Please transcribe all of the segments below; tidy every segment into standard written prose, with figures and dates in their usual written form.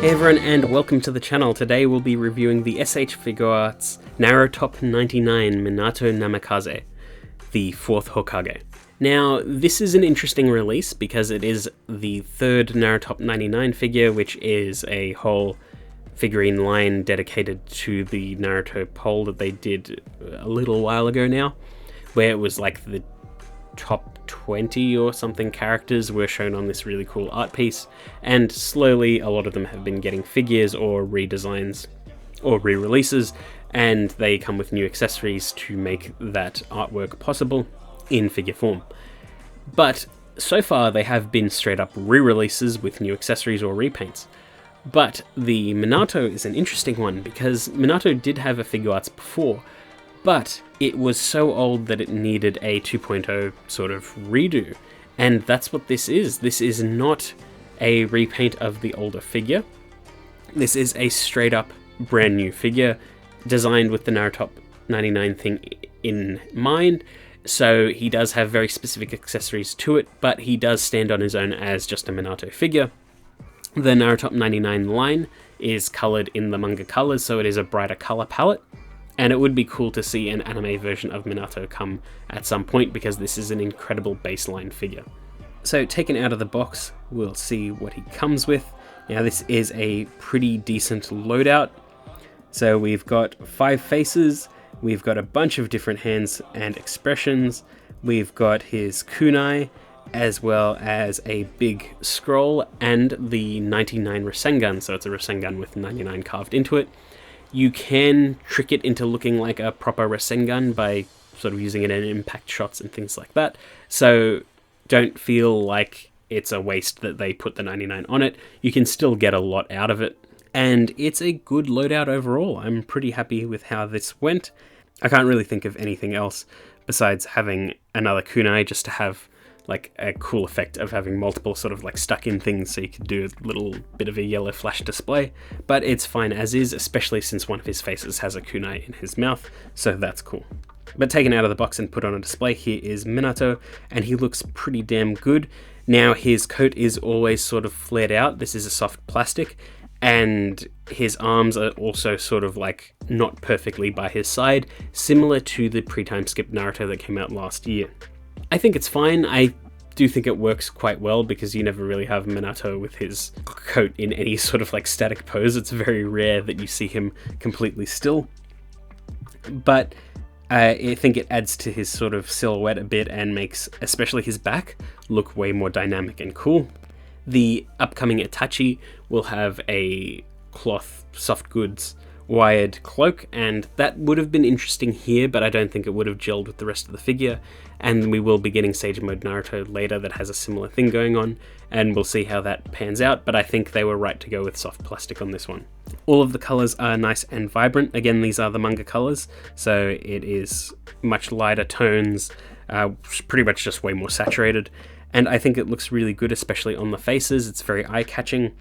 Hey everyone, and welcome to the channel. Today we'll be reviewing the S.H.Figuarts Narutop99 Minato Namikaze, the 4th Hokage. Now, this is an interesting release because it is the 3rd Narutop99 figure, which is a whole figurine line dedicated to the Naruto poll that they did a little while ago now, where it was like the top 20 or something characters were shown on this really cool art piece, and slowly a lot of them have been getting figures or redesigns or re-releases, and they come with new accessories to make that artwork possible in figure form. But so far they have been straight up re-releases with new accessories or repaints. But the Minato is an interesting one because Minato did have a Figuarts before, but it was so old that it needed a 2.0 sort of redo, and that's what this is. This is not a repaint of the older figure. This is a straight up brand new figure designed with the Narutop99 thing in mind, so he does have very specific accessories to it, but he does stand on his own as just a Minato figure. The Narutop99 line is coloured in the manga colours, so it is a brighter colour palette. And it would be cool to see an anime version of Minato come at some point because this is an incredible baseline figure. So taken out of the box, we'll see what he comes with. Now this is a pretty decent loadout. So we've got 5 faces, we've got a bunch of different hands and expressions, we've got his kunai, as well as a big scroll and the 99 Rasengan, so it's a Rasengan with 99 carved into it. You can trick it into looking like a proper Rasengan by sort of using it in impact shots and things like that. So don't feel like it's a waste that they put the 99 on it. You can still get a lot out of it. And it's a good loadout overall. I'm pretty happy with how this went. I can't really think of anything else besides having another kunai just to have like a cool effect of having multiple sort of like stuck in things so you could do a little bit of a yellow flash display, but it's fine as is, especially since one of his faces has a kunai in his mouth, so that's cool. But taken out of the box and put on a display, here is Minato, and he looks pretty damn good. Now his coat is always sort of flared out, this is a soft plastic, and his arms are also sort of like not perfectly by his side, similar to the pre-time skip Naruto that came out last year. I think it's fine. I do think it works quite well because you never really have Minato with his coat in any sort of like static pose. It's very rare that you see him completely still. But I think it adds to his sort of silhouette a bit and makes especially his back look way more dynamic and cool. The upcoming Itachi will have a cloth soft goods wired cloak, and that would have been interesting here, but I don't think it would have gelled with the rest of the figure. And we will be getting Sage Mode Naruto later that has a similar thing going on, and we'll see how that pans out, but I think they were right to go with soft plastic on this one. All of the colours are nice and vibrant. Again, these are the manga colours, so it is much lighter tones, pretty much just way more saturated, and I think it looks really good, especially on the faces. It's very eye-catching.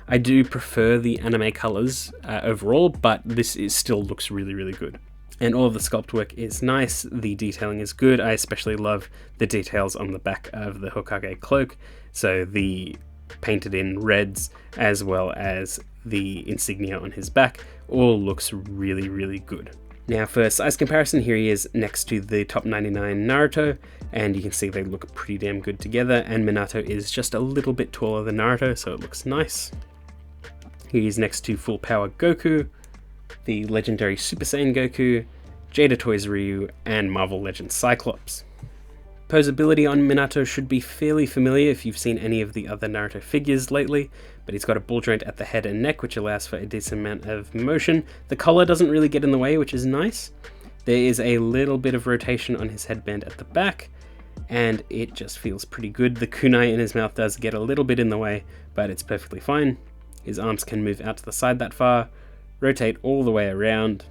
I do prefer the anime colours overall, but this still looks really, really good. And all of the sculpt work is nice, the detailing is good. I especially love the details on the back of the Hokage cloak, so the painted in reds as well as the insignia on his back all looks really, really good. Now for size comparison, here he is next to the top 99 Naruto, and you can see they look pretty damn good together, and Minato is just a little bit taller than Naruto, so it looks nice. He's next to Full Power Goku, the legendary Super Saiyan Goku, Jada Toys Ryu, and Marvel Legends Cyclops. Posability on Minato should be fairly familiar if you've seen any of the other Naruto figures lately, but he's got a ball joint at the head and neck, which allows for a decent amount of motion. The collar doesn't really get in the way, which is nice. There is a little bit of rotation on his headband at the back, and it just feels pretty good. The kunai in his mouth does get a little bit in the way, but it's perfectly fine. His arms can move out to the side that far, rotate all the way around.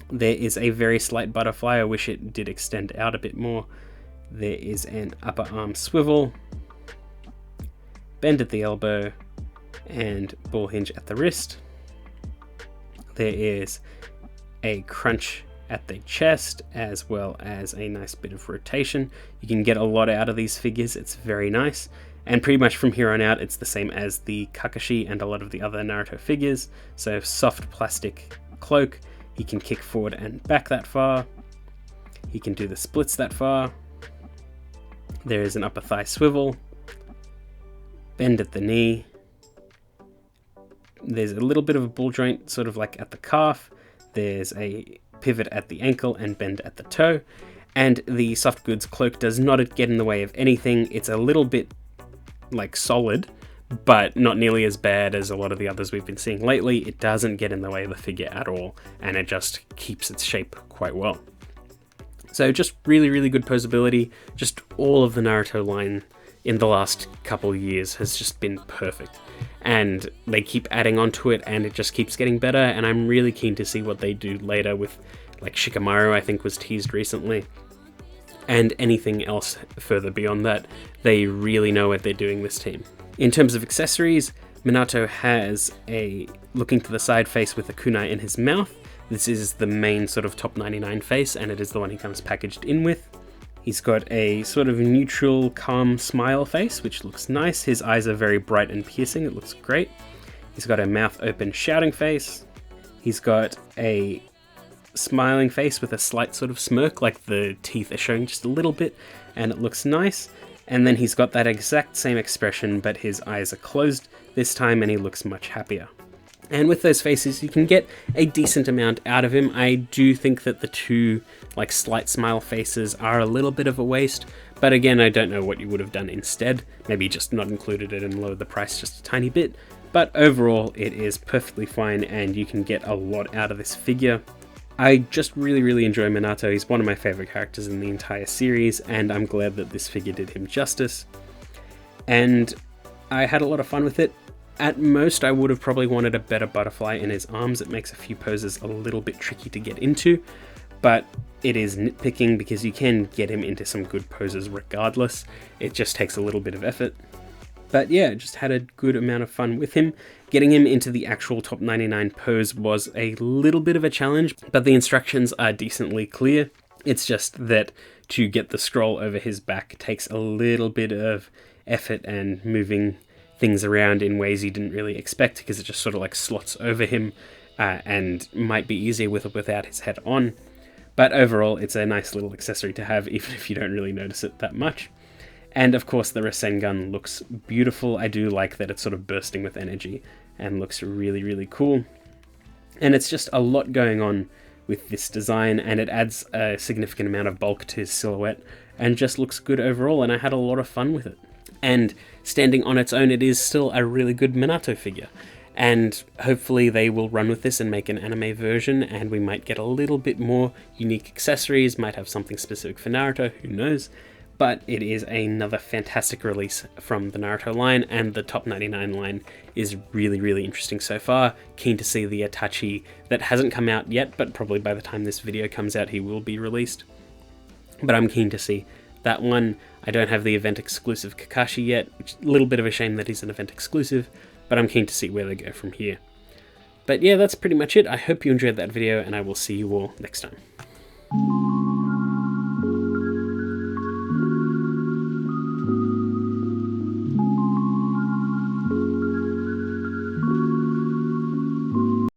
There is a very slight butterfly. I wish it did extend out a bit more. There is an upper arm swivel, bend at the elbow, and ball hinge at the wrist. There is a crunch at the chest, as well as a nice bit of rotation. You can get a lot out of these figures, it's very nice. And pretty much from here on out, it's the same as the Kakashi and a lot of the other Naruto figures. So soft plastic cloak, he can kick forward and back that far. He can do the splits that far. There is an upper thigh swivel, bend at the knee. There's a little bit of a ball joint sort of like at the calf. There's a pivot at the ankle and bend at the toe. And the soft goods cloak does not get in the way of anything. It's a little bit like solid, but not nearly as bad as a lot of the others we've been seeing lately. It doesn't get in the way of the figure at all, and it just keeps its shape quite well. So just really, really good posability. Just all of the Naruto line in the last couple of years has just been perfect. And they keep adding onto it, and it just keeps getting better, and I'm really keen to see what they do later with, like, Shikamaru, I think, was teased recently. And anything else further beyond that. They really know what they're doing, this team. In terms of accessories, Minato has a looking to the side face with a kunai in his mouth. This is the main sort of top 99 face, and it is the one he comes packaged in with. He's got a sort of neutral, calm smile face, which looks nice. His eyes are very bright and piercing. It looks great. He's got a mouth open shouting face. He's got a smiling face with a slight sort of smirk, like the teeth are showing just a little bit, and it looks nice. And then he's got that exact same expression, but his eyes are closed this time, and he looks much happier. And with those faces, you can get a decent amount out of him. I do think that the two, like, slight smile faces are a little bit of a waste, but again, I don't know what you would have done instead. Maybe just not included it and lowered the price just a tiny bit, but overall, it is perfectly fine, and you can get a lot out of this figure. I just really, really enjoy Minato. He's one of my favorite characters in the entire series, and I'm glad that this figure did him justice. And I had a lot of fun with it. At most, I would have probably wanted a better butterfly in his arms. It makes a few poses a little bit tricky to get into, but it is nitpicking because you can get him into some good poses regardless. It just takes a little bit of effort. But yeah, just had a good amount of fun with him. Getting him into the actual top 99 pose was a little bit of a challenge, but the instructions are decently clear. It's just that to get the scroll over his back takes a little bit of effort and moving things around in ways you didn't really expect, because it just sort of like slots over him and might be easier with or without his head on. But overall, it's a nice little accessory to have, even if you don't really notice it that much. And of course, the Rasengan looks beautiful. I do like that it's sort of bursting with energy and looks really, really cool. And it's just a lot going on with this design, and it adds a significant amount of bulk to his silhouette and just looks good overall, and I had a lot of fun with it. And standing on its own, it is still a really good Minato figure. And hopefully they will run with this and make an anime version, and we might get a little bit more unique accessories, might have something specific for Naruto, who knows. But it is another fantastic release from the Naruto line, and the top 99 line is really, really interesting so far. Keen to see the Itachi that hasn't come out yet, but probably by the time this video comes out he will be released. But I'm keen to see that one. I don't have the event exclusive Kakashi yet, which is a little bit of a shame that he's an event exclusive, but I'm keen to see where they go from here. But yeah, that's pretty much it. I hope you enjoyed that video, and I will see you all next time.